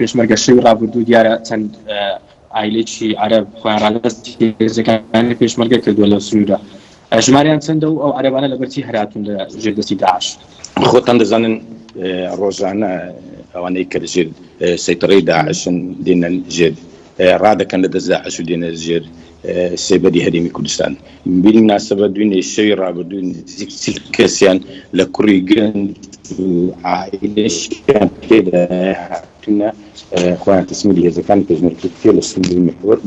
پێشمەرگە شەوی ڕابردوو دیارە چەند ئایلێکی عەرەب خۆیان ڕادستی هێزەکانی پێشمەرگە کردووە لە سنوورە ژماریان چەندە و ئەو عەرەبانە لەبەرچی هەراتون لە ژێردەستی داعش خۆتان دەزانن ڕۆژانە ئەوانەی کە لەژێر سەیطرەی داعشن دێنە ژێر ڕادەکەن لە دەست داعش و دێنە ژێر سێبەری هەرێمی کوردستان بینی مناسبە دوێنێ شەوی ڕابردوو نزیک 40 کەسیان لە کوڕی گرنج و عائیلەشیان پێدا هاتوونە خۆیان تەسمیلی هێزەکانی پێشمەرگە لە سنووری محور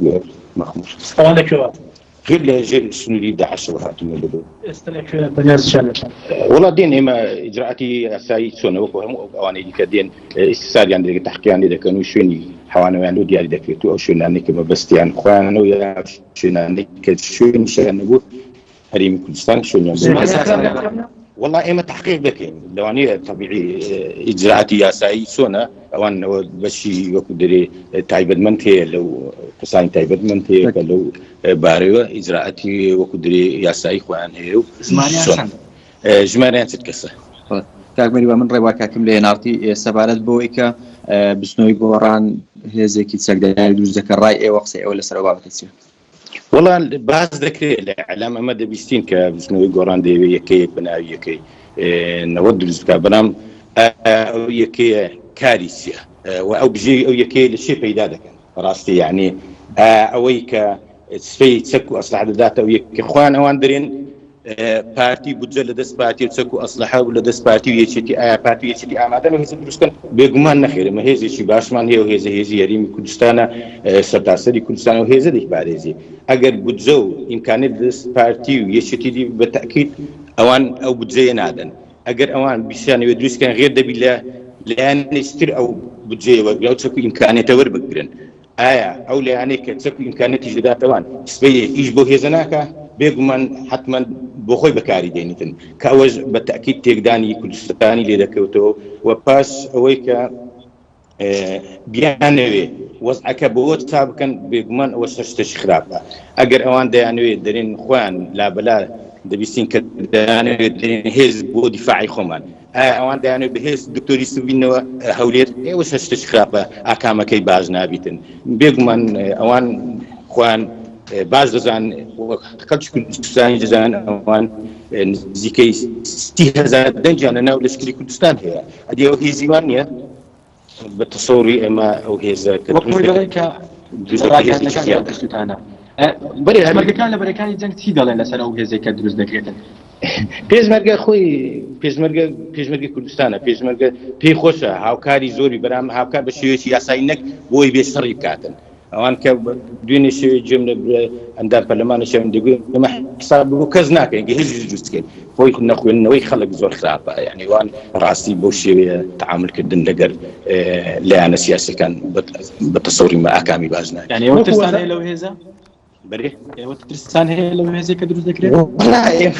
مەخموش ئەوان لەکوێوە غير لجل سنوري داعش وهاتم اللي استلك بنياز شانش والله دين إما إجراءاتي أساي سونا وكهم أواني كدين استسال يعني تحقيق يعني كانوا شوني حوانا يعني دياري دكتور أو شون يعني كما بس يعني خوانا ويا شون يعني كشون شان نقول هريم كردستان شون يعني والله إما تحقيق بكين دواني طبيعي إجراءاتي أساي سونا أوان بشي وكدري تايبد منتهي لو قصاين تايبد منتهي لو باريو إجراءاتي وكدري ياساي خوان هيو جماريان تتكسر كاكمري ومن رواكا كملي نارتي سبالت بويكا بسنوي قوران هزيكي تساقدان دوز ذكر راي وقسي أولا سروا بتسير والله بعض ذكر الإعلام أمد بيستين كبسنوي قوران دي يكي بناوي يكي نود الزكاة بنام أو يكي كارثة أو بجي أو يكي لشيء بيدا ذاك راستي يعني أويك سفي تسكو أصلح ذات أو يكي إخوان أوان درين بارتي بجل لدس بارتي تسكو أصلحه ولدس بارتي يشتي بارتي يشتي أمادة ما هي سدرسكن بيجمان نخير ما هي شيء باشمان هي وهي يريم كردستان سرتاسري كردستان وهي ذيك بعد أجر بجو إمكانية لدس بارتي يشتي دي بالتأكيد أوان أو بجي نادن أجر أوان بيشان يدرس كان غير دبيله لأن يستر أو بجي وجو تسكو إمكانية تور بقرن أو لأنك تسكو إمكانية جدات أوان سبي يجبو هي زناكا بيجمان حتما بخوي بكاري دينتن كأوج بالتأكيد تقداني كردستاني لذكوته وباس أويك بيانوي وضعك بوت سابقا بيجمان وشرشتش خرابة أجر أوان ديانوي درين خوان لا بلا دبيسين كدانوي درين هز بو دفاعي خمان أوان ديانوي بهز دكتور يسوينو هولير وشرشتش خرابة أكاما كي باز نابيتن بيجمان أوان خوان بعض زان وقتش كردستان جزان أوان زيكي 60,000 دنجان أنا ولسكري كردستان هي هذه هي زمانية بالتصوري إما أو هي ذاك وكذلك بري أمريكان لبريكان جنگ تي دالين لسنا أو هي زي كدروس دكريتن پێشمەرگە خۆی پێشمەرگە کوردستانە پێشمەرگە پێی خۆشە هاوکاری زۆری بەرام هاوکار بە شێوەیەکی یاسایی نەک بۆی بێسەڕی بکاتن ئەوان کە دوێنێ شێوەی جێم لە ئەندام پەرلەمانەشیان دەگوێن ئەمە حساب بۆ کەس ناکەین هیچ دروستکەین خۆی نەخوێندنەوەی خەڵک زۆر خراپە یعنی وان ڕاستی بۆ شێوەیە تەعاملکردن لەگەر لایەنە سیاسیەکان بە تەسەوری مە ئاکامی باش ناکەین یعنی ئەوە ترسان هەیە لەو هێزە بري وترسان هي لو هي زي كدروس ذكرين والله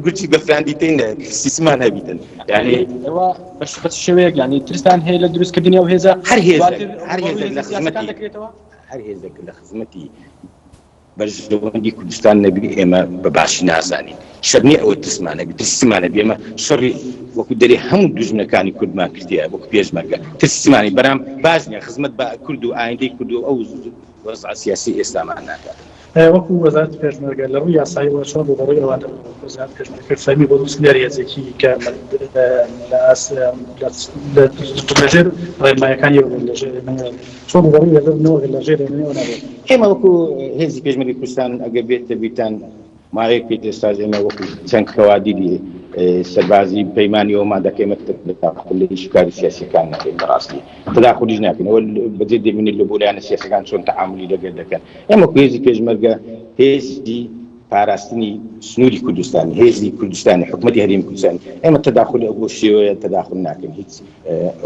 قلت بفرانديتين استثمان هبيتن يعني هو بس شويه يعني ترسان هي لدروس كدنيا وهذا هر هي لخدمتي برجوندي كردستان نبي اما بباش نازاني شرني او تسمعنا بتسمعنا بما شري وكدري هم دوجنا كان كرد ما كرديا وك بيجمع تسمعني برام بازني خدمت با كردو عندي كردو او وضع سياسي اسلامنا وەکو وەزارەتی پێشمەرگە لە ڕووی یاسایی وەشۆ بۆ بەڕووی ئەوانە وەزارەتی پێشمەرگە فەرمی بۆ دروست لێرەیەکێکی کە لەژێر ڕێنمایەکانی لەژێر چۆن بۆ بەڕووی لەژێرنەوە لەژێر ئێمە وەکو هێزی پێشمەرگەی کوردستان ئەگەر بێتە بیتان ماوەیەک پێ ئێستا ئێمە وەکو چەند کەوادیری سەربازی پەیمانی ئەومان دەکەین تداخل شکاری سیاسیەکان نەکەین بەڕاستی تداخلیش ناکەین ئەوە بەجێ دەبینێت لە بۆ لایەنە سیاسیەکان چۆن تەعاملی لەگەر دەکەن ئێمە وەکو هێزی پێشمەرگە هێزی پاراستنی سنووری کوردستانی هێزی کوردستانی حکومەتی هەرێمی کوردستانی ئێمە تداخل بۆ شێوەیە تداخل ناکەین هیچ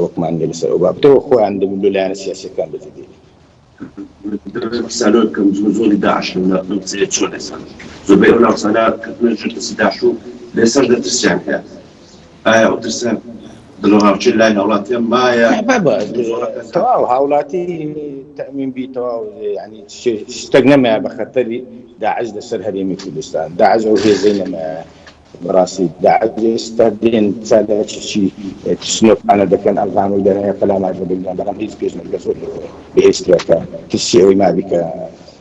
وەکمان لەسەر ئەو بابەتەوە خۆیان دەبن لە لایەنە سیاسیەکان بەجێ سالون كم زول داعش ولا نقصي شو لسان زبير ولا صلاة كنا جلس داعشو لسان ده ترسان كذا وترسان دلوها وشيل لاين أولادي ما يا بابا تواو هاولاتي تأمين بي تواو يعني استغنى ما بخاطر داعش لسر هريمي كردستان داعش أو هي زينما براسي داعش استدين سالة شيء تسنوك أنا ده كان ألغام وده كلام عجب بالله برام هيز بيش من الجسور بإستراكا تسيوي ما بك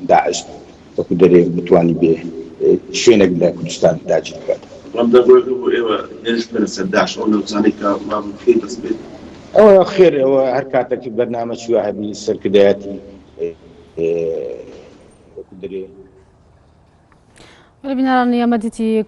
داعش وكدري بتواني به شوينك ده كردستان داعش كذا. رمضان بقول إيوه ليش بنسد داعش أو نوصاني كما ممكن تثبت. أو خير أو حركاتك برنامج شوية بالسركداتي كدري. ولا بنرى أن يا مدتي